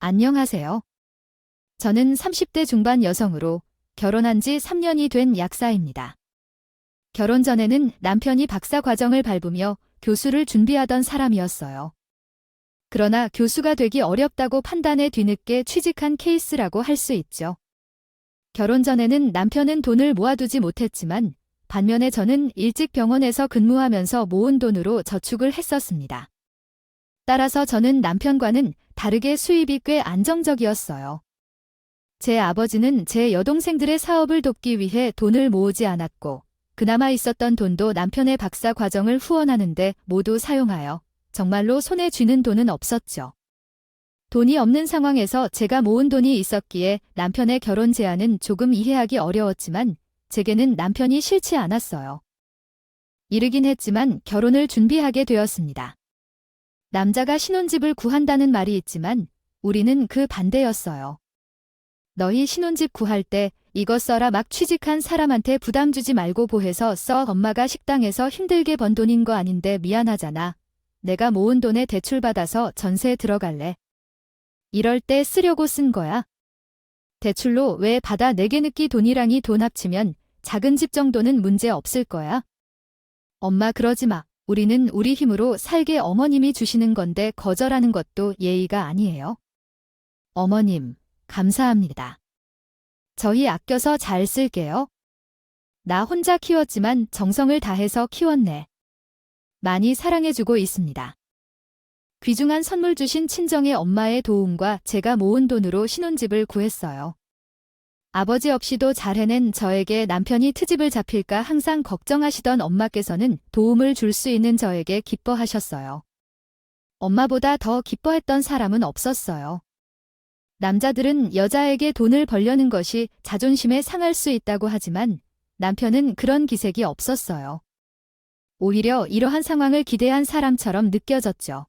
안녕하세요. 저는 30대 중반 여성으로 결혼한 지 3년이 된 약사입니다. 결혼 전에는 남편이 박사 과정을 밟으며 교수를 준비하던 사람이었어요. 그러나 교수가 되기 어렵다고 판단해 뒤늦게 취직한 케이스라고 할 수 있죠. 결혼 전에는 남편은 돈을 모아두지 못했지만 반면에 저는 일찍 병원에서 근무하면서 모은 돈으로 저축을 했었습니다. 따라서 저는 남편과는 다르게 수입이 꽤 안정적이었어요. 제 아버지는 제 여동생들의 사업을 돕기 위해 돈을 모으지 않았고 그나마 있었던 돈도 남편의 박사 과정을 후원하는데 모두 사용하여 정말로 손에 쥐는 돈은 없었죠. 돈이 없는 상황에서 제가 모은 돈이 있었기에 남편의 결혼 제안은 조금 이해하기 어려웠지만 제게는 남편이 싫지 않았어요. 이르긴 했지만 결혼을 준비하게 되었습니다. 남자가 신혼집을 구한다는 말이 있지만 우리는 그 반대였어요. 너희 신혼집 구할 때 이거 써라 막 취직한 사람한테 부담 주지 말고 보해서 써 엄마가 식당에서 힘들게 번 돈인 거 아닌데 미안하잖아. 내가 모은 돈에 대출받아서 전세 들어갈래. 이럴 때 쓰려고 쓴 거야. 대출로 왜 받아 내게 느끼 돈이랑이 돈 합치면 작은 집 정도는 문제 없을 거야. 엄마 그러지 마. 우리는 우리 힘으로 살게 어머님이 주시는 건데 거절하는 것도 예의가 아니에요. 어머님, 감사합니다. 저희 아껴서 잘 쓸게요. 나 혼자 키웠지만 정성을 다해서 키웠네. 많이 사랑해주고 있습니다. 귀중한 선물 주신 친정의 엄마의 도움과 제가 모은 돈으로 신혼집을 구했어요. 아버지 없이도 잘 해낸 저에게 남편이 트집을 잡힐까 항상 걱정하시던 엄마께서는 도움을 줄 수 있는 저에게 기뻐하셨어요. 엄마보다 더 기뻐했던 사람은 없었어요. 남자들은 여자에게 돈을 벌려는 것이 자존심에 상할 수 있다고 하지만 남편은 그런 기색이 없었어요. 오히려 이러한 상황을 기대한 사람처럼 느껴졌죠.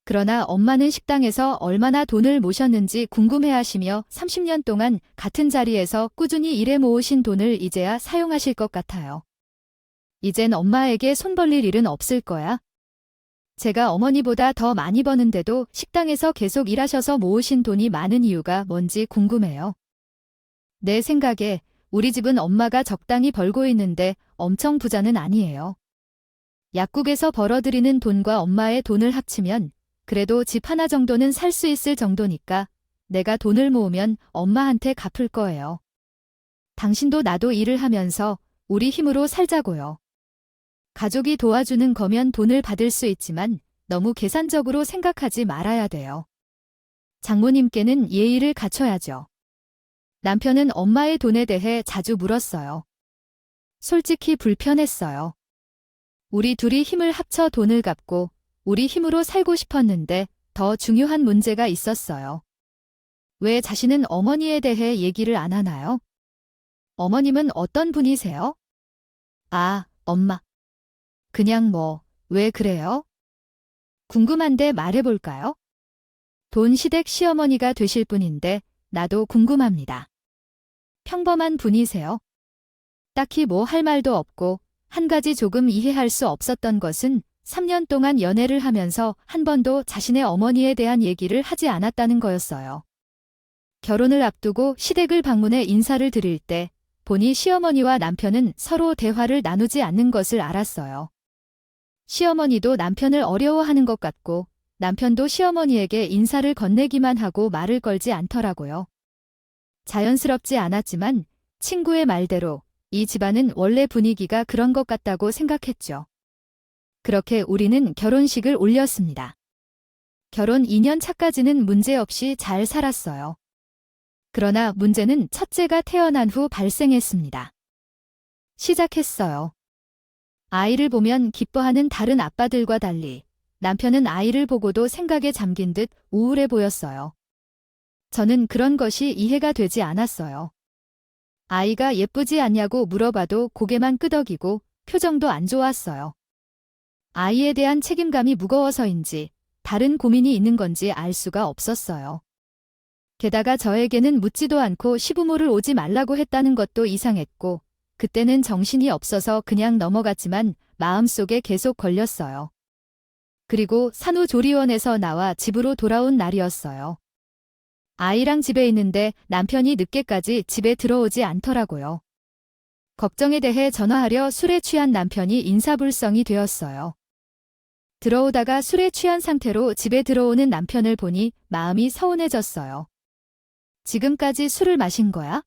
그러나 엄마는 식당에서 얼마나 돈을 모셨는지 궁금해하시며 30년 동안 같은 자리에서 꾸준히 일해 모으신 돈을 이제야 사용하실 것 같아요. 이젠 엄마에게 손 벌릴 일은 없을 거야. 제가 어머니보다 더 많이 버는데도 식당에서 계속 일하셔서 모으신 돈이 많은 이유가 뭔지 궁금해요. 내 생각에 우리 집은 엄마가 적당히 벌고 있는데 엄청 부자는 아니에요. 약국에서 벌어들이는 돈과 엄마의 돈을 합치면 그래도 집 하나 정도는 살 수 있을 정도니까 내가 돈을 모으면 엄마한테 갚을 거예요. 당신도 나도 일을 하면서 우리 힘으로 살자고요. 가족이 도와주는 거면 돈을 받을 수 있지만 너무 계산적으로 생각하지 말아야 돼요. 장모님께는 예의를 갖춰야죠. 남편은 엄마의 돈에 대해 자주 물었어요. 솔직히 불편했어요. 우리 둘이 힘을 합쳐 돈을 갚고 우리 힘으로 살고 싶었는데 더 중요한 문제가 있었어요. 왜 자신은 어머니에 대해 얘기를 안 하나요? 어머님은 어떤 분이세요? 아, 엄마. 그냥 왜 그래요? 궁금한데 말해볼까요? 돈 시댁 시어머니가 되실 분인데 나도 궁금합니다. 평범한 분이세요? 딱히 할 말도 없고 한 가지 조금 이해할 수 없었던 것은 3년 동안 연애를 하면서 한 번도 자신의 어머니에 대한 얘기를 하지 않았다는 거였어요. 결혼을 앞두고 시댁을 방문해 인사를 드릴 때 보니 시어머니와 남편은 서로 대화를 나누지 않는 것을 알았어요. 시어머니도 남편을 어려워하는 것 같고 남편도 시어머니에게 인사를 건네기만 하고 말을 걸지 않더라고요. 자연스럽지 않았지만 친구의 말대로 이 집안은 원래 분위기가 그런 것 같다고 생각했죠. 그렇게 우리는 결혼식을 올렸습니다. 결혼 2년 차까지는 문제없이 잘 살았어요. 그러나 문제는 첫째가 태어난 후 발생했습니다. 시작했어요. 아이를 보면 기뻐하는 다른 아빠들과 달리 남편은 아이를 보고도 생각에 잠긴 듯 우울해 보였어요. 저는 그런 것이 이해가 되지 않았어요. 아이가 예쁘지 않냐고 물어봐도 고개만 끄덕이고 표정도 안 좋았어요. 아이에 대한 책임감이 무거워서인지 다른 고민이 있는 건지 알 수가 없었어요. 게다가 저에게는 묻지도 않고 시부모를 오지 말라고 했다는 것도 이상했고 그때는 정신이 없어서 그냥 넘어갔지만 마음속에 계속 걸렸어요. 그리고 산후조리원에서 나와 집으로 돌아온 날이었어요. 아이랑 집에 있는데 남편이 늦게까지 집에 들어오지 않더라고요. 걱정에 대해 전화하려 술에 취한 남편이 인사불성이 되었어요. 들어오다가 술에 취한 상태로 집에 들어오는 남편을 보니 마음이 서운해졌어요. 지금까지 술을 마신 거야?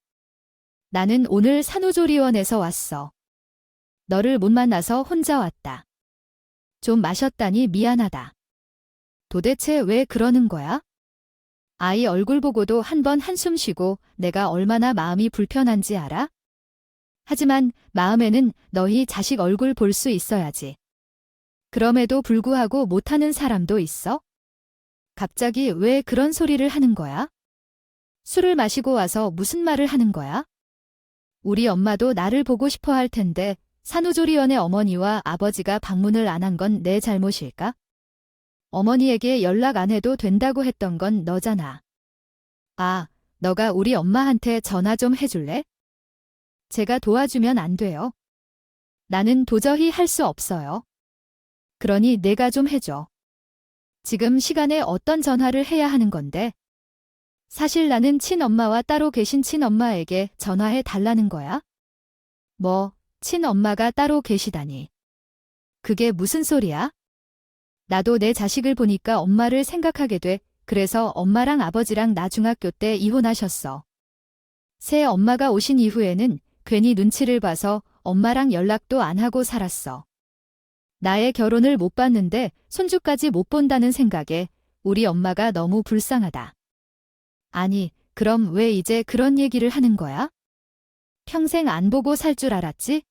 나는 오늘 산후조리원에서 왔어. 너를 못 만나서 혼자 왔다. 좀 마셨다니 미안하다. 도대체 왜 그러는 거야? 아이 얼굴 보고도 한 번 한숨 쉬고 내가 얼마나 마음이 불편한지 알아? 하지만 마음에는 너희 자식 얼굴 볼 수 있어야지. 그럼에도 불구하고 못하는 사람도 있어? 갑자기 왜 그런 소리를 하는 거야? 술을 마시고 와서 무슨 말을 하는 거야? 우리 엄마도 나를 보고 싶어 할 텐데 산후조리원의 어머니와 아버지가 방문을 안 한 건 내 잘못일까? 어머니에게 연락 안 해도 된다고 했던 건 너잖아. 아, 너가 우리 엄마한테 전화 좀 해줄래? 제가 도와주면 안 돼요. 나는 도저히 할 수 없어요. 그러니 내가 좀 해줘. 지금 시간에 어떤 전화를 해야 하는 건데? 사실 나는 친엄마와 따로 계신 친엄마에게 전화해 달라는 거야? 뭐, 친엄마가 따로 계시다니. 그게 무슨 소리야? 나도 내 자식을 보니까 엄마를 생각하게 돼. 그래서 엄마랑 아버지랑 나 중학교 때 이혼하셨어. 새 엄마가 오신 이후에는 괜히 눈치를 봐서 엄마랑 연락도 안 하고 살았어. 나의 결혼을 못 봤는데 손주까지 못 본다는 생각에 우리 엄마가 너무 불쌍하다. 아니, 그럼 왜 이제 그런 얘기를 하는 거야? 평생 안 보고 살 줄 알았지?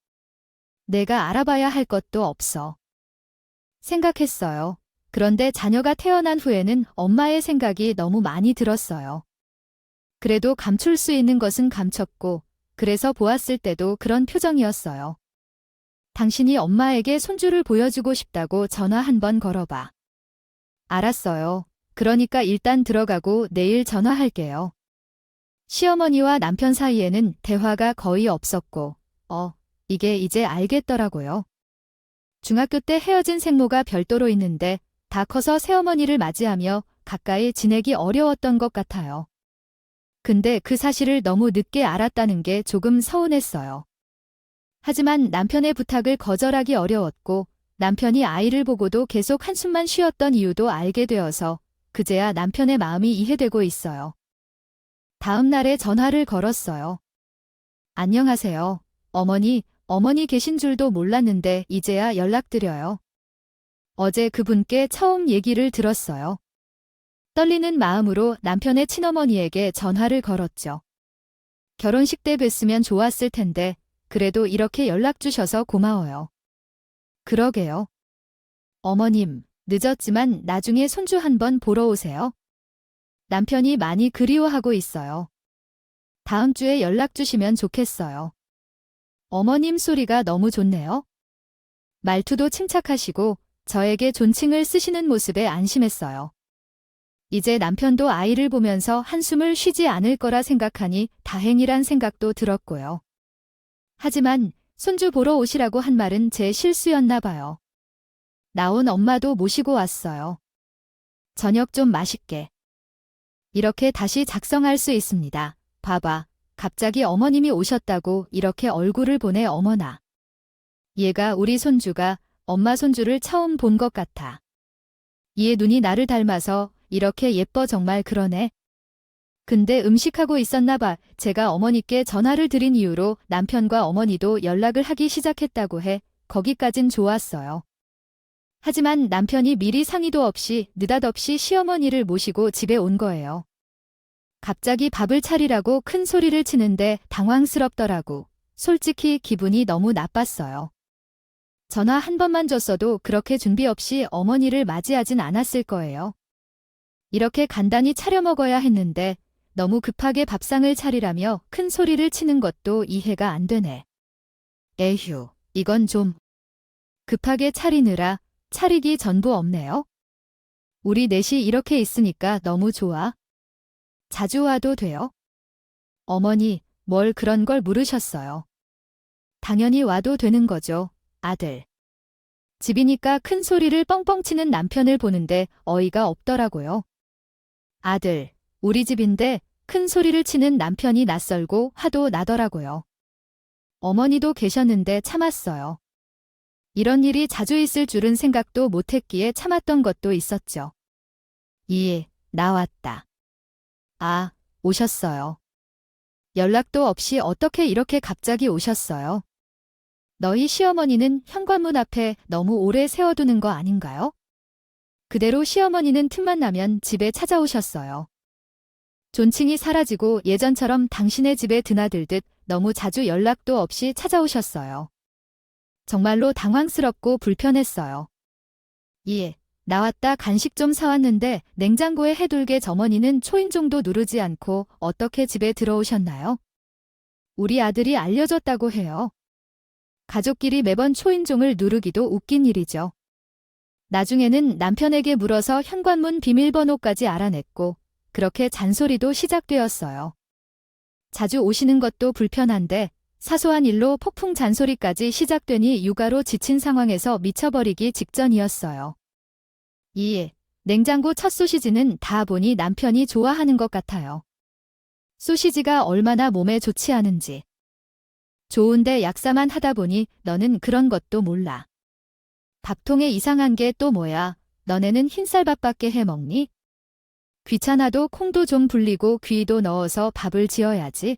내가 알아봐야 할 것도 없어. 생각했어요. 그런데 자녀가 태어난 후에는 엄마의 생각이 너무 많이 들었어요. 그래도 감출 수 있는 것은 감췄고, 그래서 보았을 때도 그런 표정이었어요. 당신이 엄마에게 손주를 보여주고 싶다고 전화 한 번 걸어봐. 알았어요. 그러니까 일단 들어가고 내일 전화할게요. 시어머니와 남편 사이에는 대화가 거의 없었고, 이게 이제 알겠더라고요. 중학교 때 헤어진 생모가 별도로 있는데 다 커서 새어머니를 맞이하며 가까이 지내기 어려웠던 것 같아요. 근데 그 사실을 너무 늦게 알았다는 게 조금 서운했어요. 하지만 남편의 부탁을 거절하기 어려웠고 남편이 아이를 보고도 계속 한숨만 쉬었던 이유도 알게 되어서 그제야 남편의 마음이 이해되고 있어요. 다음 날에 전화를 걸었어요. 안녕하세요. 어머니 계신 줄도 몰랐는데 이제야 연락드려요. 어제 그분께 처음 얘기를 들었어요. 떨리는 마음으로 남편의 친어머니에게 전화를 걸었죠. 결혼식 때 뵀으면 좋았을 텐데 그래도 이렇게 연락 주셔서 고마워요. 그러게요. 어머님, 늦었지만 나중에 손주 한번 보러 오세요. 남편이 많이 그리워하고 있어요. 다음 주에 연락 주시면 좋겠어요. 어머님 소리가 너무 좋네요. 말투도 침착하시고 저에게 존칭을 쓰시는 모습에 안심했어요. 이제 남편도 아이를 보면서 한숨을 쉬지 않을 거라 생각하니 다행이란 생각도 들었고요. 하지만 손주 보러 오시라고 한 말은 제 실수였나 봐요. 나온 엄마도 모시고 왔어요. 저녁 좀 맛있게. 이렇게 다시 작성할 수 있습니다. 봐봐. 갑자기 어머님이 오셨다고 이렇게 얼굴을 보내 어머나. 얘가 우리 손주가 엄마 손주를 처음 본 것 같아. 얘 눈이 나를 닮아서 이렇게 예뻐 정말 그러네. 근데 음식하고 있었나 봐. 제가 어머니께 전화를 드린 이후로 남편과 어머니도 연락을 하기 시작했다고 해. 거기까진 좋았어요. 하지만 남편이 미리 상의도 없이 느닷없이 시어머니를 모시고 집에 온 거예요. 갑자기 밥을 차리라고 큰 소리를 치는데 당황스럽더라고. 솔직히 기분이 너무 나빴어요. 전화 한 번만 줬어도 그렇게 준비 없이 어머니를 맞이하진 않았을 거예요. 이렇게 간단히 차려 먹어야 했는데 너무 급하게 밥상을 차리라며 큰 소리를 치는 것도 이해가 안 되네. 에휴, 이건 좀 급하게 차리느라 차리기 전부 없네요. 우리 넷이 이렇게 있으니까 너무 좋아. 자주 와도 돼요? 어머니, 뭘 그런 걸 물으셨어요. 당연히 와도 되는 거죠, 아들. 집이니까 큰 소리를 뻥뻥 치는 남편을 보는데 어이가 없더라고요. 아들, 우리 집인데 큰 소리를 치는 남편이 낯설고 화도 나더라고요. 어머니도 계셨는데 참았어요. 이런 일이 자주 있을 줄은 생각도 못했기에 참았던 것도 있었죠. 나왔다. 아, 오셨어요. 연락도 없이 어떻게 이렇게 갑자기 오셨어요? 너희 시어머니는 현관문 앞에 너무 오래 세워두는 거 아닌가요? 그대로 시어머니는 틈만 나면 집에 찾아오셨어요. 존칭이 사라지고 예전처럼 당신의 집에 드나들듯 너무 자주 연락도 없이 찾아오셨어요. 정말로 당황스럽고 불편했어요. 나왔다. 간식 좀 사왔는데 냉장고에 해둘게. 어머니는 초인종도 누르지 않고 어떻게 집에 들어오셨나요? 우리 아들이 알려줬다고 해요. 가족끼리 매번 초인종을 누르기도 웃긴 일이죠. 나중에는 남편에게 물어서 현관문 비밀번호까지 알아냈고 그렇게 잔소리도 시작되었어요. 자주 오시는 것도 불편한데 사소한 일로 폭풍 잔소리까지 시작되니 육아로 지친 상황에서 미쳐버리기 직전이었어요. 냉장고 첫 소시지는 다 보니 남편이 좋아하는 것 같아요. 소시지가 얼마나 몸에 좋지 않은지. 좋은데 약사만 하다 보니 너는 그런 것도 몰라. 밥통에 이상한 게 또 뭐야? 너네는 흰쌀밥밖에 해 먹니? 귀찮아도 콩도 좀 불리고 귀도 넣어서 밥을 지어야지.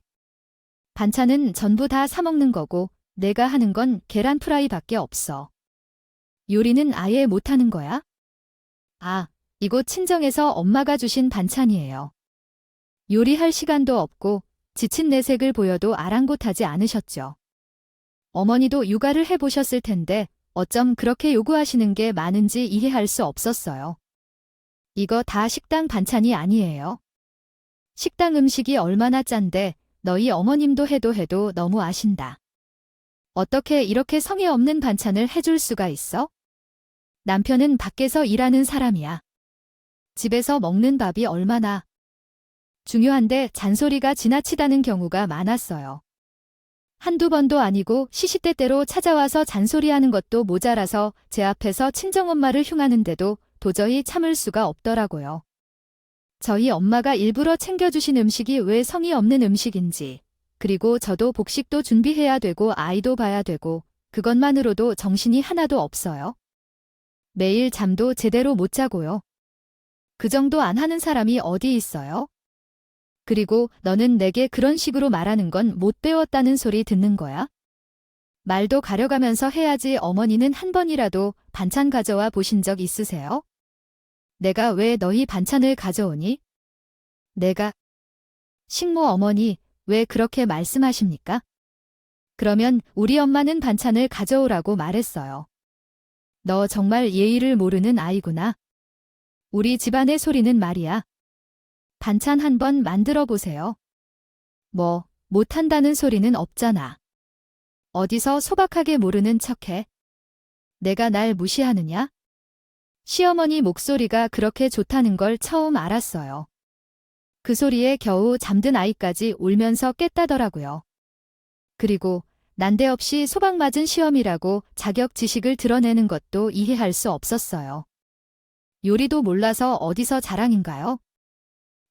반찬은 전부 다 사 먹는 거고 내가 하는 건 계란 프라이밖에 없어. 요리는 아예 못하는 거야? 이거 친정에서 엄마가 주신 반찬이에요. 요리할 시간도 없고 지친 내색을 보여도 아랑곳하지 않으셨죠. 어머니도 육아를 해보셨을 텐데 어쩜 그렇게 요구하시는 게 많은지 이해할 수 없었어요. 이거 다 식당 반찬이 아니에요. 식당 음식이 얼마나 짠데 너희 어머님도 해도 너무 아신다. 어떻게 이렇게 성의 없는 반찬을 해줄 수가 있어? 남편은 밖에서 일하는 사람이야. 집에서 먹는 밥이 얼마나 중요한데 잔소리가 지나치다는 경우가 많았어요. 한두 번도 아니고 시시때때로 찾아와서 잔소리하는 것도 모자라서 제 앞에서 친정엄마를 흉하는데도 도저히 참을 수가 없더라고요. 저희 엄마가 일부러 챙겨주신 음식이 왜 성의 없는 음식인지, 그리고 저도 복식도 준비해야 되고 아이도 봐야 되고 그것만으로도 정신이 하나도 없어요. 매일 잠도 제대로 못 자고요. 그 정도 안 하는 사람이 어디 있어요? 그리고 너는 내게 그런 식으로 말하는 건 못 배웠다는 소리 듣는 거야? 말도 가려가면서 해야지. 어머니는 한 번이라도 반찬 가져와 보신 적 있으세요? 내가 왜 너희 반찬을 가져오니? 내가 식모 어머니 왜 그렇게 말씀하십니까? 그러면 우리 엄마는 반찬을 가져오라고 말했어요. 너 정말 예의를 모르는 아이구나. 우리 집안의 소리는 말이야. 반찬 한번 만들어 보세요. 뭐, 못한다는 소리는 없잖아. 어디서 소박하게 모르는 척해? 내가 날 무시하느냐? 시어머니 목소리가 그렇게 좋다는 걸 처음 알았어요. 그 소리에 겨우 잠든 아이까지 울면서 깼다더라고요. 그리고 난데없이 소박 맞은 시험이라고 자격 지식을 드러내는 것도 이해할 수 없었어요. 요리도 몰라서 어디서 자랑인가요?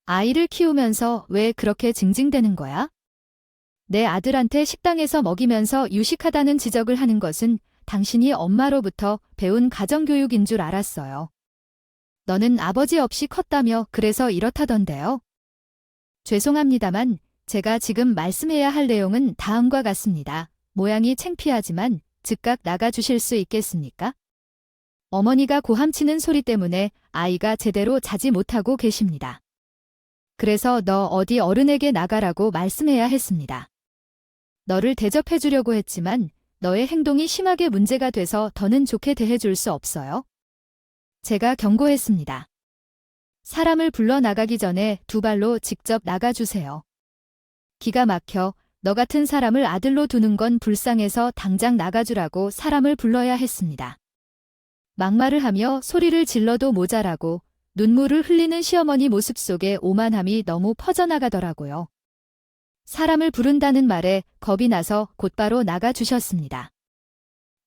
아이를 키우면서 왜 그렇게 징징대는 거야? 내 아들한테 식당에서 먹이면서 유식하다는 지적을 하는 것은 당신이 엄마로부터 배운 가정교육인 줄 알았어요. 너는 아버지 없이 컸다며 그래서 이렇다던데요. 죄송합니다만 제가 지금 말씀해야 할 내용은 다음과 같습니다. 모양이 창피하지만 즉각 나가주실 수 있겠습니까? 어머니가 고함치는 소리 때문에 아이가 제대로 자지 못하고 계십니다. 그래서 너 어디 어른에게 나가라고 말씀해야 했습니다. 너를 대접해주려고 했지만 너의 행동이 심하게 문제가 돼서 더는 좋게 대해줄 수 없어요. 제가 경고했습니다. 사람을 불러 나가기 전에 두 발로 직접 나가주세요. 기가 막혀. 너 같은 사람을 아들로 두는 건 불쌍해서 당장 나가주라고 사람을 불러야 했습니다. 막말을 하며 소리를 질러도 모자라고 눈물을 흘리는 시어머니 모습 속에 오만함이 너무 퍼져나가더라고요. 사람을 부른다는 말에 겁이 나서 곧바로 나가주셨습니다.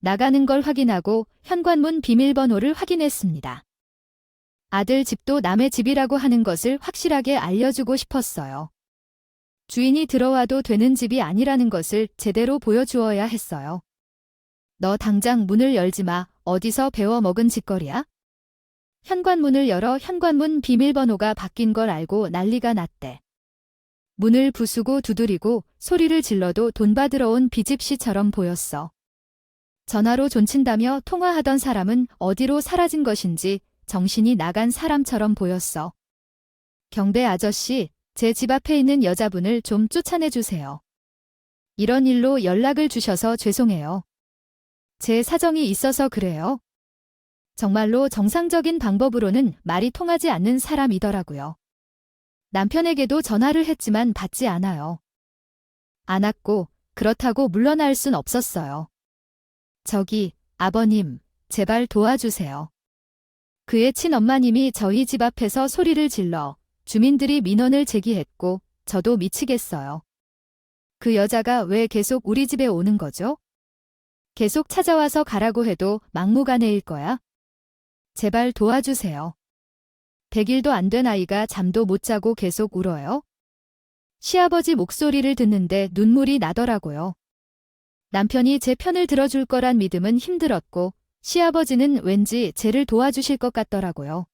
나가는 걸 확인하고 현관문 비밀번호를 확인했습니다. 아들 집도 남의 집이라고 하는 것을 확실하게 알려주고 싶었어요. 주인이 들어와도 되는 집이 아니라는 것을 제대로 보여주어야 했어요. 너 당장 문을 열지 마. 어디서 배워먹은 짓거리야? 현관문을 열어 현관문 비밀번호가 바뀐 걸 알고 난리가 났대. 문을 부수고 두드리고 소리를 질러도 돈 받으러 온 비집시처럼 보였어. 전화로 존친다며 통화하던 사람은 어디로 사라진 것인지 정신이 나간 사람처럼 보였어. 경배 아저씨, 제 집 앞에 있는 여자분을 좀 쫓아내주세요. 이런 일로 연락을 주셔서 죄송해요. 제 사정이 있어서 그래요. 정말로 정상적인 방법으로는 말이 통하지 않는 사람이더라고요. 남편에게도 전화를 했지만 받지 않아요. 안 왔고 그렇다고 물러날 순 없었어요. 저기, 아버님, 제발 도와주세요. 그의 친엄마님이 저희 집 앞에서 소리를 질러 주민들이 민원을 제기했고 저도 미치겠어요. 그 여자가 왜 계속 우리 집에 오는 거죠? 계속 찾아와서 가라고 해도 막무가내일 거야? 제발 도와주세요. 100일도 안 된 아이가 잠도 못 자고 계속 울어요. 시아버지 목소리를 듣는데 눈물이 나더라고요. 남편이 제 편을 들어줄 거란 믿음은 힘들었고 시아버지는 왠지 쟤를 도와주실 것 같더라고요.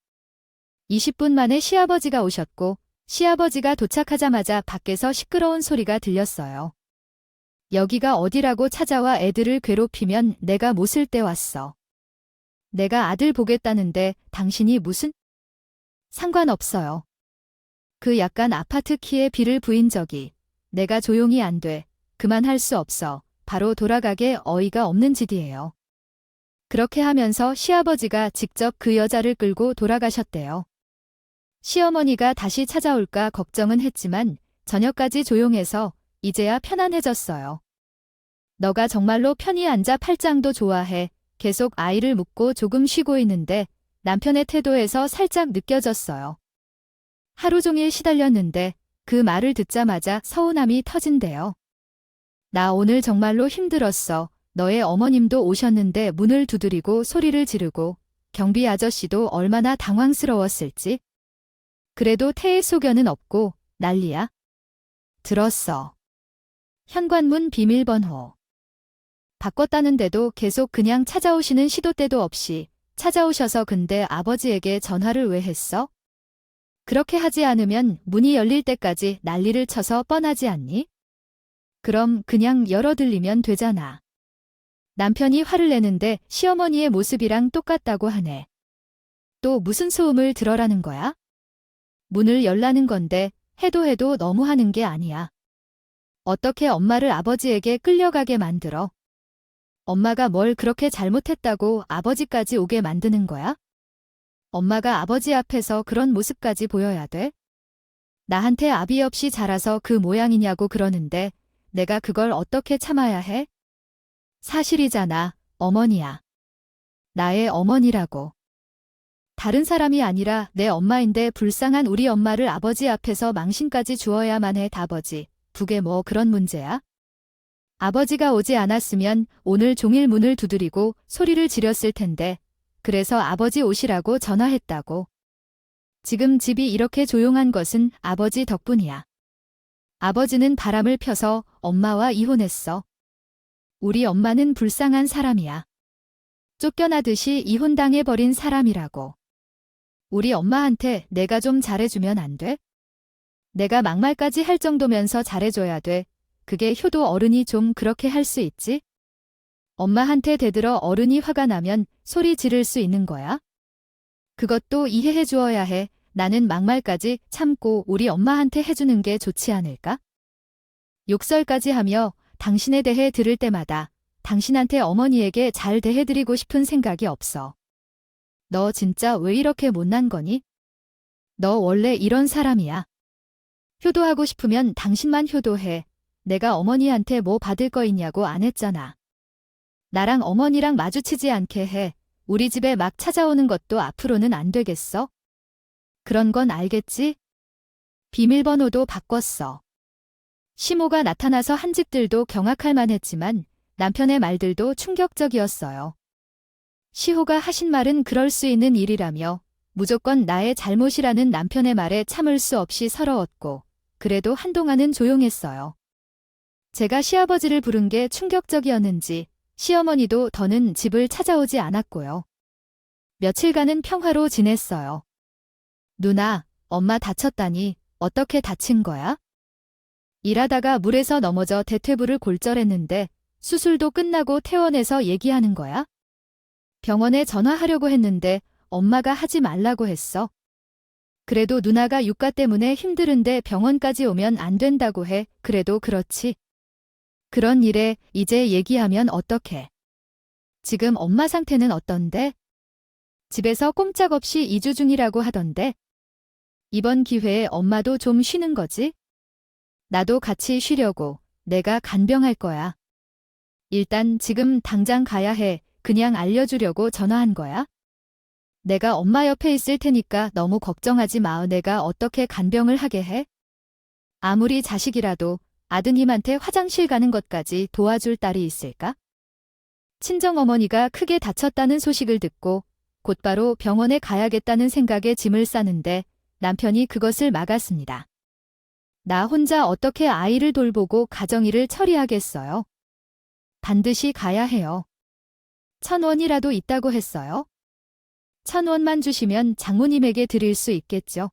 20분 만에 시아버지가 오셨고 시아버지가 도착하자마자 밖에서 시끄러운 소리가 들렸어요. 여기가 어디라고 찾아와 애들을 괴롭히면 내가 못을 때 왔어. 내가 아들 보겠다는데 당신이 무슨? 상관없어요. 그 약간 아파트 키에 비를 부인 적이 내가 조용히 안 돼. 그만할 수 없어. 바로 돌아가게 어이가 없는 짓이에요. 그렇게 하면서 시아버지가 직접 그 여자를 끌고 돌아가셨대요. 시어머니가 다시 찾아올까 걱정은 했지만 저녁까지 조용해서 이제야 편안해졌어요. 너가 정말로 편히 앉아 팔짱도 좋아해. 계속 아이를 묻고 조금 쉬고 있는데 남편의 태도에서 살짝 느껴졌어요. 하루 종일 시달렸는데 그 말을 듣자마자 서운함이 터진대요. 나 오늘 정말로 힘들었어. 너의 어머님도 오셨는데 문을 두드리고 소리를 지르고 경비 아저씨도 얼마나 당황스러웠을지. 그래도 태의 소견은 없고 난리야. 들었어. 현관문 비밀번호. 바꿨다는데도 계속 그냥 찾아오시는 시도 때도 없이 찾아오셔서 근데 아버지에게 전화를 왜 했어? 그렇게 하지 않으면 문이 열릴 때까지 난리를 쳐서 뻔하지 않니? 그럼 그냥 열어들리면 되잖아. 남편이 화를 내는데 시어머니의 모습이랑 똑같다고 하네. 또 무슨 소음을 들어라는 거야? 문을 열라는 건데 해도 너무하는 게 아니야. 어떻게 엄마를 아버지에게 끌려가게 만들어? 엄마가 뭘 그렇게 잘못했다고 아버지까지 오게 만드는 거야? 엄마가 아버지 앞에서 그런 모습까지 보여야 돼? 나한테 아비 없이 자라서 그 모양이냐고 그러는데 내가 그걸 어떻게 참아야 해? 사실이잖아, 어머니야. 나의 어머니라고. 다른 사람이 아니라 내 엄마인데 불쌍한 우리 엄마를 아버지 앞에서 망신까지 주어야만 해. 다버지, 북에 뭐 그런 문제야? 아버지가 오지 않았으면 오늘 종일 문을 두드리고 소리를 지렸을 텐데 그래서 아버지 오시라고 전화했다고. 지금 집이 이렇게 조용한 것은 아버지 덕분이야. 아버지는 바람을 펴서 엄마와 이혼했어. 우리 엄마는 불쌍한 사람이야. 쫓겨나듯이 이혼당해버린 사람이라고. 우리 엄마한테 내가 좀 잘해주면 안 돼? 내가 막말까지 할 정도면서 잘해줘야 돼. 그게 효도 어른이 좀 그렇게 할 수 있지? 엄마한테 대들어 어른이 화가 나면 소리 지를 수 있는 거야? 그것도 이해해 주어야 해. 나는 막말까지 참고 우리 엄마한테 해주는 게 좋지 않을까? 욕설까지 하며 당신에 대해 들을 때마다 당신한테 어머니에게 잘 대해드리고 싶은 생각이 없어. 너 진짜 왜 이렇게 못난 거니? 너 원래 이런 사람이야. 효도하고 싶으면 당신만 효도해. 내가 어머니한테 뭐 받을 거 있냐고 안 했잖아. 나랑 어머니랑 마주치지 않게 해. 우리 집에 막 찾아오는 것도 앞으로는 안 되겠어? 그런 건 알겠지? 비밀번호도 바꿨어. 시모가 나타나서 한 집들도 경악할 만했지만 남편의 말들도 충격적이었어요. 시호가 하신 말은 그럴 수 있는 일이라며 무조건 나의 잘못이라는 남편의 말에 참을 수 없이 서러웠고, 그래도 한동안은 조용했어요. 제가 시아버지를 부른 게 충격적이었는지 시어머니도 더는 집을 찾아오지 않았고요. 며칠간은 평화로 지냈어요. 누나, 엄마 다쳤다니 어떻게 다친 거야? 일하다가 물에서 넘어져 대퇴부를 골절했는데 수술도 끝나고 퇴원해서 얘기하는 거야? 병원에 전화하려고 했는데 엄마가 하지 말라고 했어. 그래도 누나가 육가 때문에 힘들은데 병원까지 오면 안 된다고 해. 그래도 그렇지. 그런 일에 이제 얘기하면 어떡해. 지금 엄마 상태는 어떤데? 집에서 꼼짝없이 이주 중이라고 하던데. 이번 기회에 엄마도 좀 쉬는 거지? 나도 같이 쉬려고. 내가 간병할 거야. 일단 지금 당장 가야 해. 그냥 알려주려고 전화한 거야. 내가 엄마 옆에 있을 테니까 너무 걱정하지 마. 내가 어떻게 간병을 하게 해? 아무리 자식이라도 아드님한테 화장실 가는 것까지 도와줄 딸이 있을까? 친정어머니가 크게 다쳤다는 소식을 듣고 곧바로 병원에 가야겠다는 생각에 짐을 싸는데 남편이 그것을 막았습니다. 나 혼자 어떻게 아이를 돌보고 가정일을 처리하겠어요? 반드시 가야 해요. 1,000원이라도 있다고 했어요. 1,000원만 주시면 장모님에게 드릴 수 있겠죠.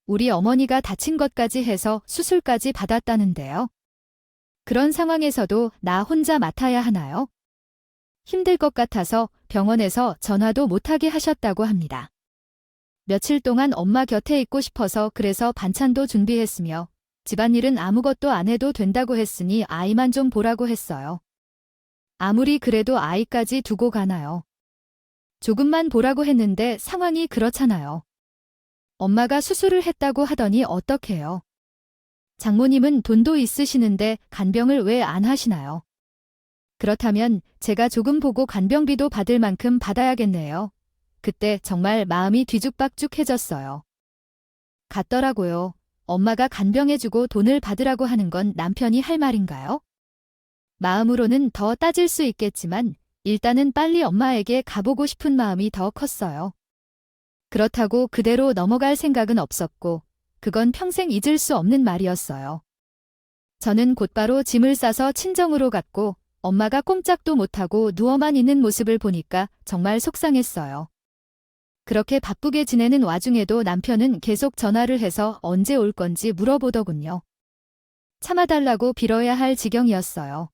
우리 어머니가 다친 것까지 해서 수술까지 받았다는데요. 그런 상황에서도 나 혼자 맡아야 하나요? 힘들 것 같아서 병원에서 전화도 못하게 하셨다고 합니다. 며칠 동안 엄마 곁에 있고 싶어서 그래서 반찬도 준비했으며 집안일은 아무것도 안 해도 된다고 했으니 아이만 좀 보라고 했어요. 아무리 그래도 아이까지 두고 가나요? 조금만 보라고 했는데 상황이 그렇잖아요. 엄마가 수술을 했다고 하더니 어떡해요? 장모님은 돈도 있으시는데 간병을 왜 안 하시나요? 그렇다면 제가 조금 보고 간병비도 받을 만큼 받아야겠네요. 그때 정말 마음이 뒤죽박죽해졌어요. 같더라고요. 엄마가 간병해주고 돈을 받으라고 하는 건 남편이 할 말인가요? 마음으로는 더 따질 수 있겠지만 일단은 빨리 엄마에게 가보고 싶은 마음이 더 컸어요. 그렇다고 그대로 넘어갈 생각은 없었고 그건 평생 잊을 수 없는 말이었어요. 저는 곧바로 짐을 싸서 친정으로 갔고 엄마가 꼼짝도 못하고 누워만 있는 모습을 보니까 정말 속상했어요. 그렇게 바쁘게 지내는 와중에도 남편은 계속 전화를 해서 언제 올 건지 물어보더군요. 참아달라고 빌어야 할 지경이었어요.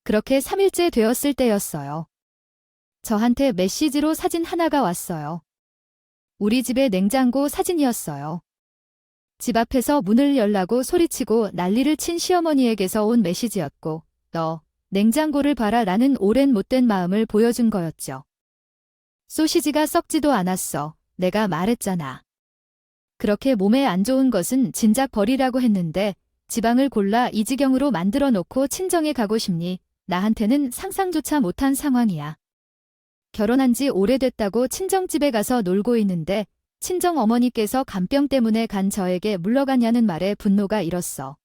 그렇게 3일째 되었을 때였어요. 저한테 메시지로 사진 하나가 왔어요. 우리 집의 냉장고 사진이었어요. 집 앞에서 문을 열라고 소리치고 난리를 친 시어머니에게서 온 메시지였고 너 냉장고를 봐라 라는 오랜 못된 마음을 보여준 거였죠. 소시지가 썩지도 않았어. 내가 말했잖아. 그렇게 몸에 안 좋은 것은 진작 버리라고 했는데 지방을 골라 이 지경으로 만들어 놓고 친정에 가고 싶니? 나한테는 상상조차 못한 상황이야. 결혼한 지 오래됐다고 친정집에 가서 놀고 있는데 친정 어머니께서 간병 때문에 간 저에게 물러가냐는 말에 분노가 일었어.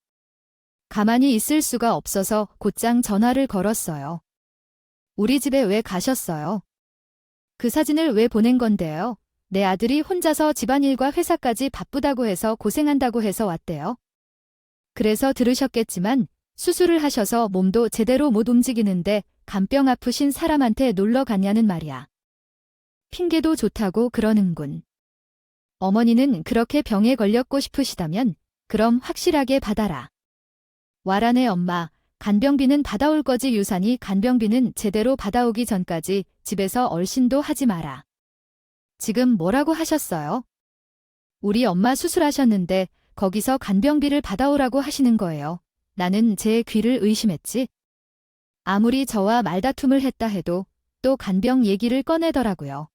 가만히 있을 수가 없어서 곧장 전화를 걸었어요. 우리 집에 왜 가셨어요? 그 사진을 왜 보낸 건데요? 내 아들이 혼자서 집안일과 회사까지 바쁘다고 해서 고생한다고 해서 왔대요. 그래서 들으셨겠지만 수술을 하셔서 몸도 제대로 못 움직이는데 간병 아프신 사람한테 놀러 갔냐는 말이야. 핑계도 좋다고 그러는군. 어머니는 그렇게 병에 걸렸고 싶으시다면 그럼 확실하게 받아라. 와라네 엄마, 간병비는 받아올 거지 유산이 간병비는 제대로 받아오기 전까지 집에서 얼씬도 하지 마라. 지금 뭐라고 하셨어요? 우리 엄마 수술하셨는데 거기서 간병비를 받아오라고 하시는 거예요. 나는 제 귀를 의심했지. 아무리 저와 말다툼을 했다 해도 또 간병 얘기를 꺼내더라고요.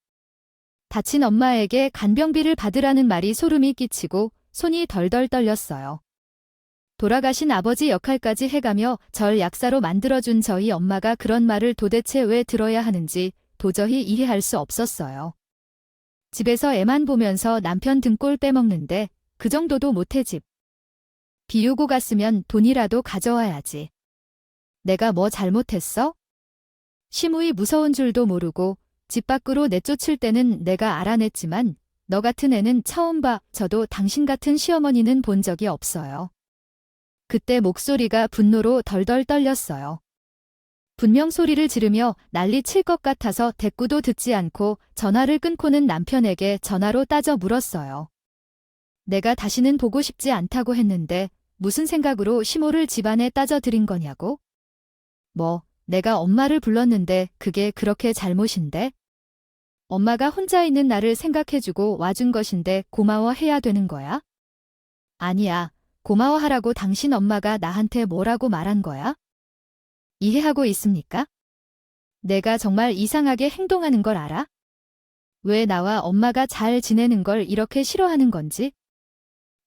다친 엄마에게 간병비를 받으라는 말이 소름이 끼치고 손이 덜덜 떨렸어요. 돌아가신 아버지 역할까지 해가며 절 약사로 만들어준 저희 엄마가 그런 말을 도대체 왜 들어야 하는지 도저히 이해할 수 없었어요. 집에서 애만 보면서 남편 등골 빼먹는데 그 정도도 못해 집. 비우고 갔으면 돈이라도 가져와야지. 내가 뭐 잘못했어? 시무이 무서운 줄도 모르고 집 밖으로 내쫓을 때는 내가 알아냈지만 너 같은 애는 처음 봐. 저도 당신 같은 시어머니는 본 적이 없어요. 그때 목소리가 분노로 덜덜 떨렸어요. 분명 소리를 지르며 난리 칠 것 같아서 대꾸도 듣지 않고 전화를 끊고는 남편에게 전화로 따져 물었어요. 내가 다시는 보고 싶지 않다고 했는데 무슨 생각으로 시모를 집안에 따져 들인 거냐고? 뭐, 내가 엄마를 불렀는데 그게 그렇게 잘못인데? 엄마가 혼자 있는 나를 생각해주고 와준 것인데 고마워해야 되는 거야? 아니야. 고마워하라고 당신 엄마가 나한테 뭐라고 말한 거야? 이해하고 있습니까? 내가 정말 이상하게 행동하는 걸 알아? 왜 나와 엄마가 잘 지내는 걸 이렇게 싫어하는 건지?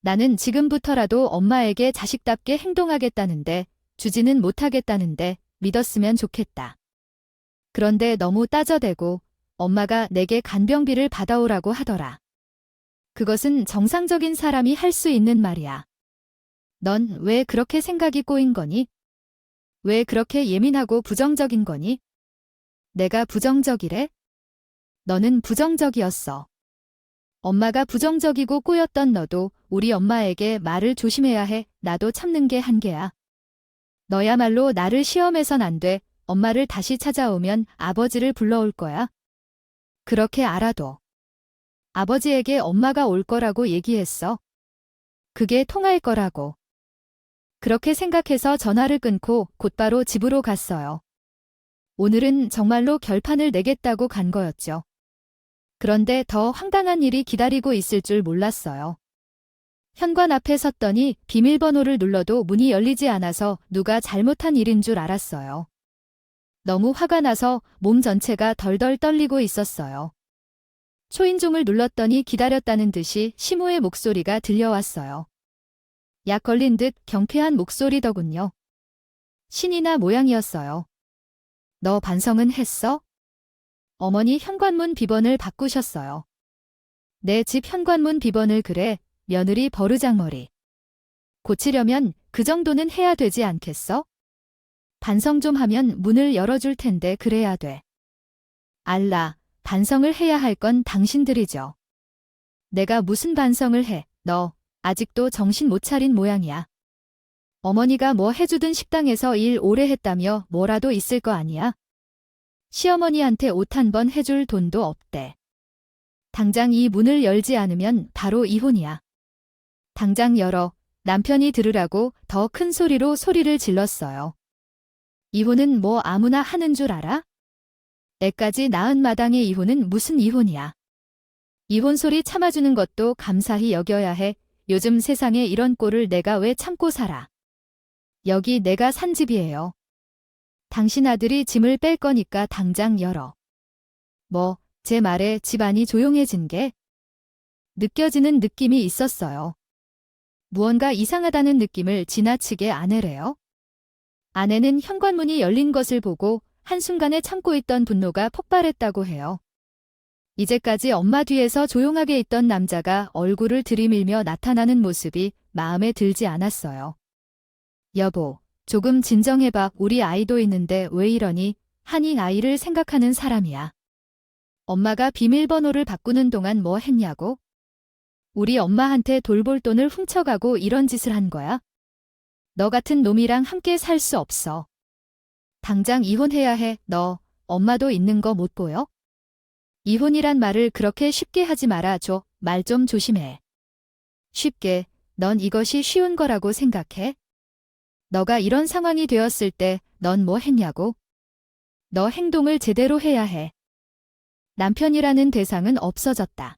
나는 지금부터라도 엄마에게 자식답게 행동하겠다는데, 주지는 못하겠다는데 믿었으면 좋겠다. 그런데 너무 따져대고 엄마가 내게 간병비를 받아오라고 하더라. 그것은 정상적인 사람이 할 수 있는 말이야. 넌 왜 그렇게 생각이 꼬인 거니? 왜 그렇게 예민하고 부정적인 거니? 내가 부정적이래? 너는 부정적이었어. 엄마가 부정적이고 꼬였던 너도 우리 엄마에게 말을 조심해야 해. 나도 참는 게 한계야. 너야말로 나를 시험해선 안 돼. 엄마를 다시 찾아오면 아버지를 불러올 거야. 그렇게 알아도. 아버지에게 엄마가 올 거라고 얘기했어. 그게 통할 거라고. 그렇게 생각해서 전화를 끊고 곧바로 집으로 갔어요. 오늘은 정말로 결판을 내겠다고 간 거였죠. 그런데 더 황당한 일이 기다리고 있을 줄 몰랐어요. 현관 앞에 섰더니 비밀번호를 눌러도 문이 열리지 않아서 누가 잘못한 일인 줄 알았어요. 너무 화가 나서 몸 전체가 덜덜 떨리고 있었어요. 초인종을 눌렀더니 기다렸다는 듯이 시모의 목소리가 들려왔어요. 약 걸린 듯 경쾌한 목소리더군요. 신이나 모양이었어요. 너 반성은 했어? 어머니 현관문 비번을 바꾸셨어요. 내 집 현관문 비번을 그래, 며느리 버르장머리. 고치려면 그 정도는 해야 되지 않겠어? 반성 좀 하면 문을 열어줄 텐데 그래야 돼. 알라, 반성을 해야 할 건 당신들이죠. 내가 무슨 반성을 해, 너 아직도 정신 못 차린 모양이야. 어머니가 뭐 해주든 식당에서 일 오래 했다며 뭐라도 있을 거 아니야? 시어머니한테 옷 한 번 해줄 돈도 없대. 당장 이 문을 열지 않으면 바로 이혼이야. 당장 열어. 남편이 들으라고 더 큰 소리로 소리를 질렀어요. 이혼은 뭐 아무나 하는 줄 알아? 애까지 낳은 마당에 이혼은 무슨 이혼이야. 이혼 소리 참아주는 것도 감사히 여겨야 해. 요즘 세상에 이런 꼴을 내가 왜 참고 살아. 여기 내가 산 집이에요. 당신 아들이 짐을 뺄 거니까 당장 열어. 뭐, 제 말에 집안이 조용해진 게 느껴지는 느낌이 있었어요. 무언가 이상하다는 느낌을 지나치게 아내래요. 아내는 현관문이 열린 것을 보고 한순간에 참고 있던 분노가 폭발했다고 해요. 이제까지 엄마 뒤에서 조용하게 있던 남자가 얼굴을 들이밀며 나타나는 모습이 마음에 들지 않았어요. 여보, 조금 진정해봐. 우리 아이도 있는데 왜 이러니? 하니 아이를 생각하는 사람이야. 엄마가 비밀번호를 바꾸는 동안 뭐 했냐고? 우리 엄마한테 돌볼 돈을 훔쳐가고 이런 짓을 한 거야? 너 같은 놈이랑 함께 살 수 없어. 당장 이혼해야 해. 너 엄마도 있는 거 못 보여? 이혼이란 말을 그렇게 쉽게 하지 말아줘. 말 좀 조심해. 쉽게, 넌 이것이 쉬운 거라고 생각해? 너가 이런 상황이 되었을 때 넌 뭐 했냐고? 너 행동을 제대로 해야 해. 남편이라는 대상은 없어졌다.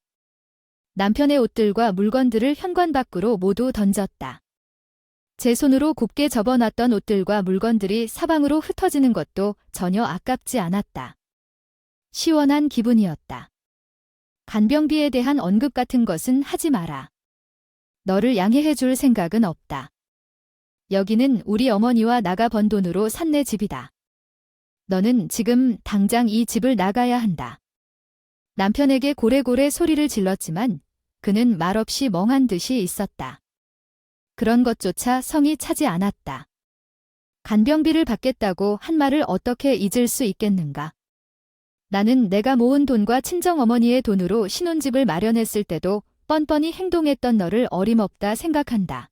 남편의 옷들과 물건들을 현관 밖으로 모두 던졌다. 제 손으로 곱게 접어놨던 옷들과 물건들이 사방으로 흩어지는 것도 전혀 아깝지 않았다. 시원한 기분이었다. 간병비에 대한 언급 같은 것은 하지 마라. 너를 양해해 줄 생각은 없다. 여기는 우리 어머니와 나가 번 돈으로 산 내 집이다. 너는 지금 당장 이 집을 나가야 한다. 남편에게 고래고래 소리를 질렀지만 그는 말없이 멍한 듯이 있었다. 그런 것조차 성이 차지 않았다. 간병비를 받겠다고 한 말을 어떻게 잊을 수 있겠는가. 나는 내가 모은 돈과 친정어머니의 돈으로 신혼집을 마련했을 때도 뻔뻔히 행동했던 너를 어림없다 생각한다.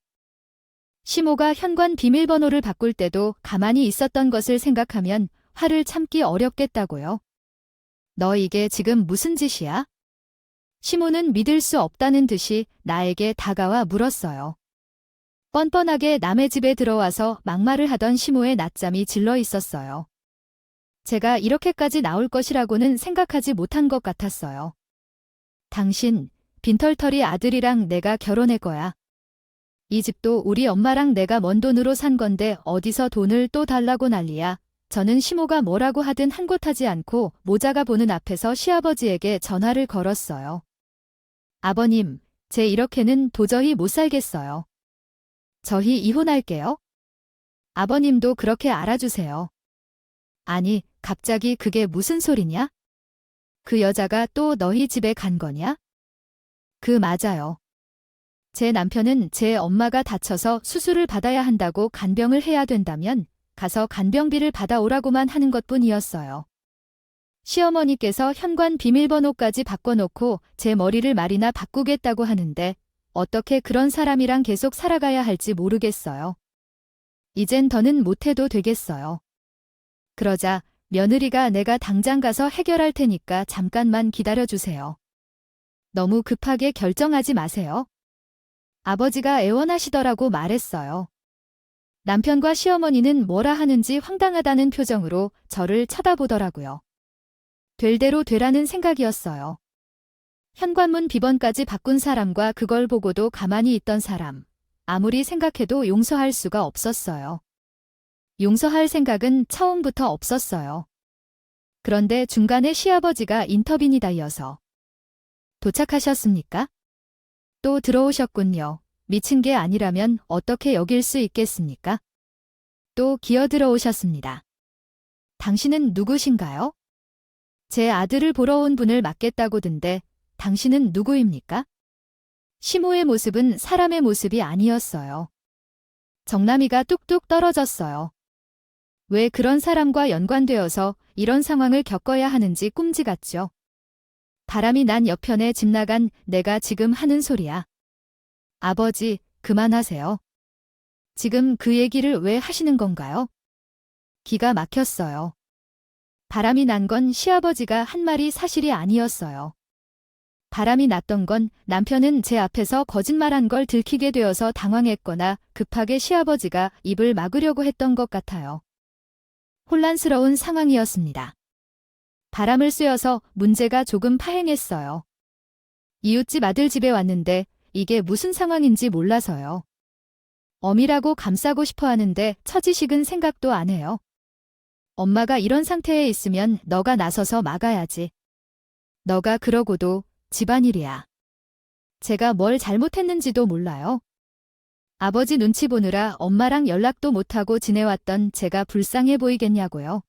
시모가 현관 비밀번호를 바꿀 때도 가만히 있었던 것을 생각하면 화를 참기 어렵겠다고요. 너 이게 지금 무슨 짓이야? 시모는 믿을 수 없다는 듯이 나에게 다가와 물었어요. 뻔뻔하게 남의 집에 들어와서 막말을 하던 시모의 낮잠이 질러 있었어요. 제가 이렇게까지 나올 것이라고는 생각하지 못한 것 같았어요. 당신, 빈털터리 아들이랑 내가 결혼할 거야. 이 집도 우리 엄마랑 내가 먼 돈으로 산 건데 어디서 돈을 또 달라고 난리야. 저는 시모가 뭐라고 하든 한곳하지 않고 모자가 보는 앞에서 시아버지에게 전화를 걸었어요. 아버님, 제 이렇게는 도저히 못 살겠어요. 저희 이혼할게요. 아버님도 그렇게 알아주세요. 아니, 갑자기 그게 무슨 소리냐? 그 여자가 또 너희 집에 간 거냐? 그 맞아요. 제 남편은 제 엄마가 다쳐서 수술을 받아야 한다고 간병을 해야 된다면 가서 간병비를 받아오라고만 하는 것뿐이었어요. 시어머니께서 현관 비밀번호까지 바꿔놓고 제 머리를 말이나 바꾸겠다고 하는데 어떻게 그런 사람이랑 계속 살아가야 할지 모르겠어요. 이젠 더는 못해도 되겠어요. 그러자 며느리가 내가 당장 가서 해결할 테니까 잠깐만 기다려주세요. 너무 급하게 결정하지 마세요. 아버지가 애원하시더라고 말했어요. 남편과 시어머니는 뭐라 하는지 황당하다는 표정으로 저를 쳐다보더라고요. 될 대로 되라는 생각이었어요. 현관문 비번까지 바꾼 사람과 그걸 보고도 가만히 있던 사람, 아무리 생각해도 용서할 수가 없었어요. 용서할 생각은 처음부터 없었어요. 그런데 중간에 시아버지가 인터빈이 달려서 도착하셨습니까? 또 들어오셨군요. 미친 게 아니라면 어떻게 여길 수 있겠습니까? 또 기어 들어오셨습니다. 당신은 누구신가요? 제 아들을 보러 온 분을 맞겠다고던데 당신은 누구입니까? 시모의 모습은 사람의 모습이 아니었어요. 정남이가 뚝뚝 떨어졌어요. 왜 그런 사람과 연관되어서 이런 상황을 겪어야 하는지 꼼지 같죠. 바람이 난 옆편에 집 나간 내가 지금 하는 소리야. 아버지, 그만하세요. 지금 그 얘기를 왜 하시는 건가요? 기가 막혔어요. 바람이 난 건 시아버지가 한 말이 사실이 아니었어요. 바람이 났던 건 남편은 제 앞에서 거짓말한 걸 들키게 되어서 당황했거나 급하게 시아버지가 입을 막으려고 했던 것 같아요. 혼란스러운 상황이었습니다. 바람을 쐬어서 문제가 조금 파행했어요. 이웃집 아들 집에 왔는데 이게 무슨 상황인지 몰라서요. 엄이라고 감싸고 싶어 하는데 처지식은 생각도 안 해요. 엄마가 이런 상태에 있으면 너가 나서서 막아야지. 너가 그러고도 집안일이야. 제가 뭘 잘못했는지도 몰라요. 아버지 눈치 보느라 엄마랑 연락도 못하고 지내왔던 제가 불쌍해 보이겠냐고요.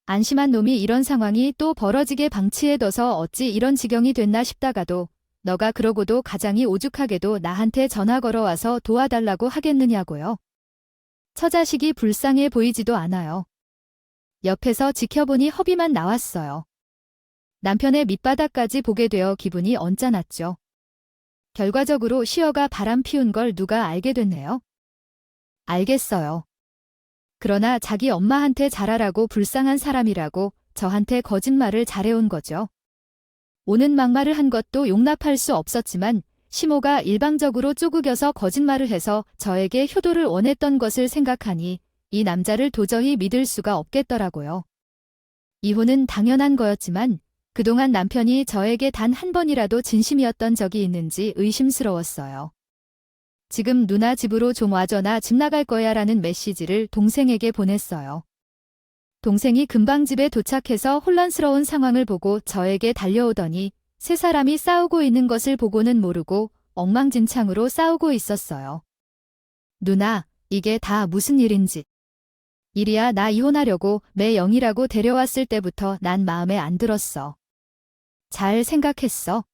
안심한 놈이 이런 상황이 또 벌어지게 방치해둬서 어찌 이런 지경이 됐나 싶다가도 너가 그러고도 가장이 오죽하게도 나한테 전화 걸어와서 도와달라고 하겠느냐고요. 처자식이 불쌍해 보이지도 않아요. 옆에서 지켜보니 허비만 나왔어요. 남편의 밑바닥까지 보게 되어 기분이 언짢았죠. 결과적으로 시어가 바람 피운 걸 누가 알게 됐네요. 알겠어요. 그러나 자기 엄마한테 잘하라고 불쌍한 사람이라고 저한테 거짓말을 잘해온 거죠. 오는 막말을 한 것도 용납할 수 없었지만 시모가 일방적으로 쪼그겨서 거짓말을 해서 저에게 효도를 원했던 것을 생각하니 이 남자를 도저히 믿을 수가 없겠더라고요. 이혼은 당연한 거였지만 그동안 남편이 저에게 단 한 번이라도 진심이었던 적이 있는지 의심스러웠어요. 지금 누나 집으로 좀 와줘 나 집 나갈 거야 라는 메시지를 동생에게 보냈어요. 동생이 금방 집에 도착해서 혼란스러운 상황을 보고 저에게 달려오더니 세 사람이 싸우고 있는 것을 보고는 모르고 엉망진창으로 싸우고 있었어요. 누나, 이게 다 무슨 일인지. 이리야 나 이혼하려고 매영이라고 데려왔을 때부터 난 마음에 안 들었어. 잘 생각했어.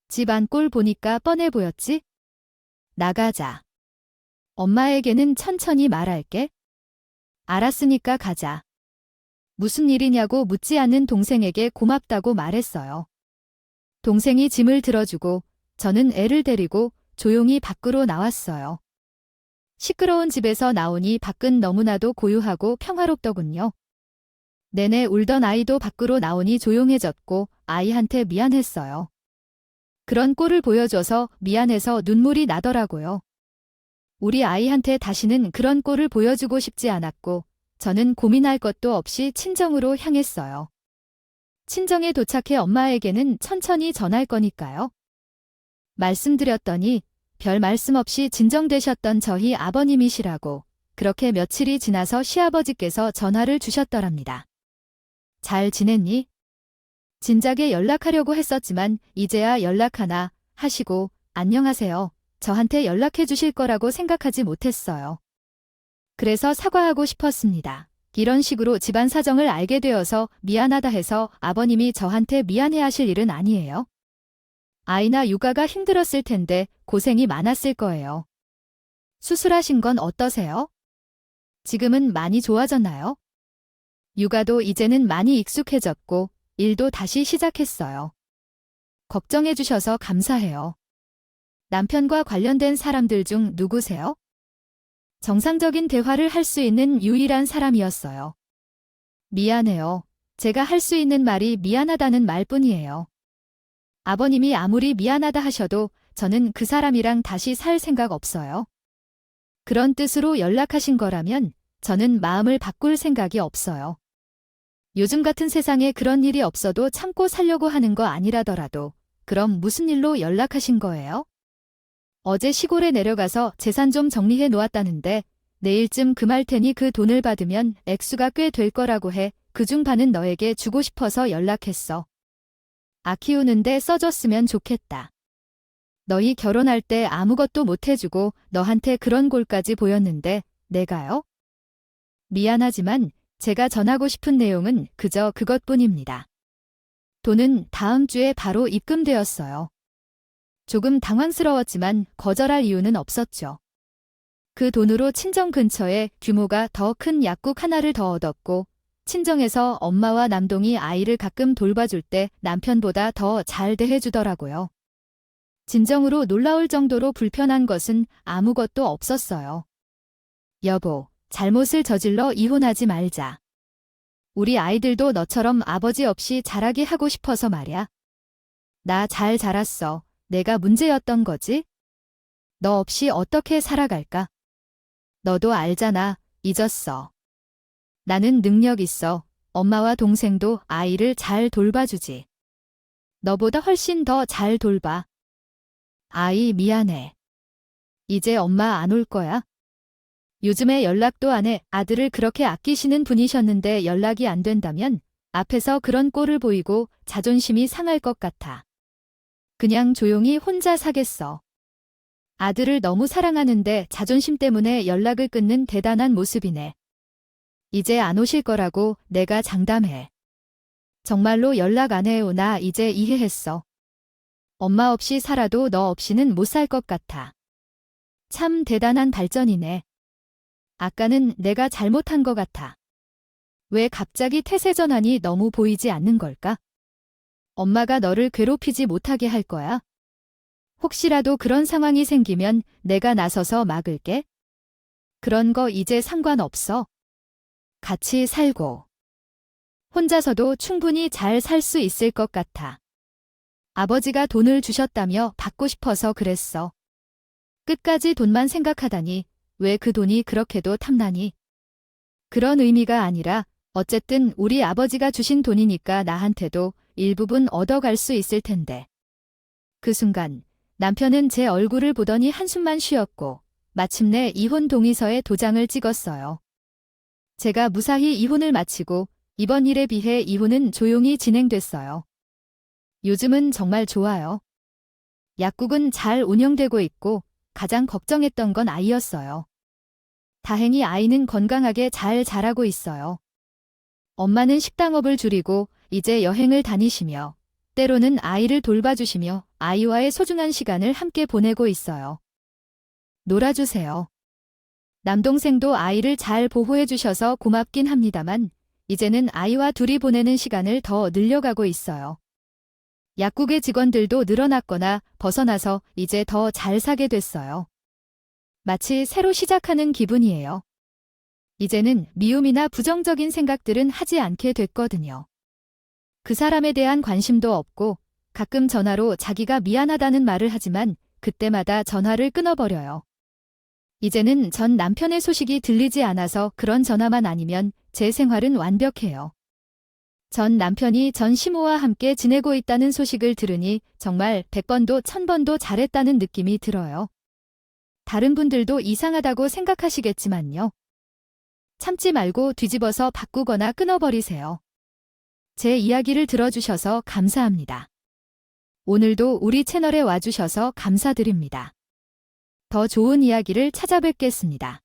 집안 꼴 보니까 뻔해 보였지? 나가자. 엄마에게는 천천히 말할게. 알았으니까 가자. 무슨 일이냐고 묻지 않는 동생에게 고맙다고 말했어요. 동생이 짐을 들어주고 저는 애를 데리고 조용히 밖으로 나왔어요. 시끄러운 집에서 나오니 밖은 너무나도 고요하고 평화롭더군요. 내내 울던 아이도 밖으로 나오니 조용해졌고 아이한테 미안했어요. 그런 꼴을 보여줘서 미안해서 눈물이 나더라고요. 우리 아이한테 다시는 그런 꼴을 보여주고 싶지 않았고 저는 고민할 것도 없이 친정으로 향했어요. 친정에 도착해 엄마에게는 천천히 전할 거니까요. 말씀드렸더니 별 말씀 없이 진정되셨던 저희 아버님이시라고 그렇게 며칠이 지나서 시아버지께서 전화를 주셨더랍니다. 잘 지냈니? 진작에 연락하려고 했었지만 이제야 연락하나 하시고 안녕하세요. 저한테 연락해 주실 거라고 생각하지 못했어요. 그래서 사과하고 싶었습니다. 이런 식으로 집안 사정을 알게 되어서 미안하다 해서 아버님이 저한테 미안해 하실 일은 아니에요. 아이나 육아가 힘들었을 텐데 고생이 많았을 거예요. 수술하신 건 어떠세요? 지금은 많이 좋아졌나요? 육아도 이제는 많이 익숙해졌고 일도 다시 시작했어요. 걱정해 주셔서 감사해요. 남편과 관련된 사람들 중 누구세요? 정상적인 대화를 할 수 있는 유일한 사람이었어요. 미안해요. 제가 할 수 있는 말이 미안하다는 말뿐이에요. 아버님이 아무리 미안하다 하셔도 저는 그 사람이랑 다시 살 생각 없어요. 그런 뜻으로 연락하신 거라면 저는 마음을 바꿀 생각이 없어요. 요즘 같은 세상에 그런 일이 없어도 참고 살려고 하는 거 아니라더라도 그럼 무슨 일로 연락하신 거예요? 어제 시골에 내려가서 재산 좀 정리해 놓았다는데 내일쯤 금할 테니 그 돈을 받으면 액수가 꽤 될 거라고 해 그중 반은 너에게 주고 싶어서 연락했어. 아 키우는데 써줬으면 좋겠다. 너희 결혼할 때 아무것도 못 해주고 너한테 그런 꼴까지 보였는데 내가요? 미안하지만 제가 전하고 싶은 내용은 그저 그것뿐입니다. 돈은 다음 주에 바로 입금되었어요. 조금 당황스러웠지만 거절할 이유는 없었죠. 그 돈으로 친정 근처에 규모가 더 큰 약국 하나를 더 얻었고 친정에서 엄마와 남동이 아이를 가끔 돌봐줄 때 남편보다 더 잘 대해주더라고요. 진정으로 놀라울 정도로 불편한 것은 아무것도 없었어요. 여보, 잘못을 저질러 이혼하지 말자. 우리 아이들도 너처럼 아버지 없이 자라게 하고 싶어서 말야. 나 잘 자랐어. 내가 문제였던 거지? 너 없이 어떻게 살아갈까? 너도 알잖아. 잊었어. 나는 능력 있어. 엄마와 동생도 아이를 잘 돌봐주지. 너보다 훨씬 더 잘 돌봐. 아이 미안해. 이제 엄마 안 올 거야? 요즘에 연락도 안 해. 아들을 그렇게 아끼시는 분이셨는데 연락이 안 된다면 앞에서 그런 꼴을 보이고 자존심이 상할 것 같아. 그냥 조용히 혼자 사겠어. 아들을 너무 사랑하는데 자존심 때문에 연락을 끊는 대단한 모습이네. 이제 안 오실 거라고 내가 장담해. 정말로 연락 안 해요. 나 이제 이해했어. 엄마 없이 살아도 너 없이는 못 살 것 같아. 참 대단한 발전이네. 아까는 내가 잘못한 것 같아. 왜 갑자기 태세 전환이 너무 보이지 않는 걸까? 엄마가 너를 괴롭히지 못하게 할 거야? 혹시라도 그런 상황이 생기면 내가 나서서 막을게. 그런 거 이제 상관없어. 같이 살고. 혼자서도 충분히 잘 살 수 있을 것 같아. 아버지가 돈을 주셨다며 받고 싶어서 그랬어. 끝까지 돈만 생각하다니 왜 그 돈이 그렇게도 탐나니? 그런 의미가 아니라 어쨌든 우리 아버지가 주신 돈이니까 나한테도 일부분 얻어갈 수 있을 텐데. 그 순간 남편은 제 얼굴을 보더니 한숨만 쉬었고 마침내 이혼 동의서에 도장을 찍었어요. 제가 무사히 이혼을 마치고 이번 일에 비해 이혼은 조용히 진행됐어요. 요즘은 정말 좋아요. 약국은 잘 운영되고 있고 가장 걱정했던 건 아이였어요. 다행히 아이는 건강하게 잘 자라고 있어요. 엄마는 식당업을 줄이고 이제 여행을 다니시며 때로는 아이를 돌봐주시며 아이와의 소중한 시간을 함께 보내고 있어요. 놀아주세요. 남동생도 아이를 잘 보호해 주셔서 고맙긴 합니다만 이제는 아이와 둘이 보내는 시간을 더 늘려가고 있어요. 약국의 직원들도 늘어났거나 벗어나서 이제 더 잘 사게 됐어요. 마치 새로 시작하는 기분이에요. 이제는 미움이나 부정적인 생각들은 하지 않게 됐거든요. 그 사람에 대한 관심도 없고 가끔 전화로 자기가 미안하다는 말을 하지만 그때마다 전화를 끊어버려요. 이제는 전 남편의 소식이 들리지 않아서 그런 전화만 아니면 제 생활은 완벽해요. 전 남편이 전 시모와 함께 지내고 있다는 소식을 들으니 정말 100번도 1000번도 잘했다는 느낌이 들어요. 다른 분들도 이상하다고 생각하시겠지만요. 참지 말고 뒤집어서 바꾸거나 끊어버리세요. 제 이야기를 들어주셔서 감사합니다. 오늘도 우리 채널에 와주셔서 감사드립니다. 더 좋은 이야기를 찾아뵙겠습니다.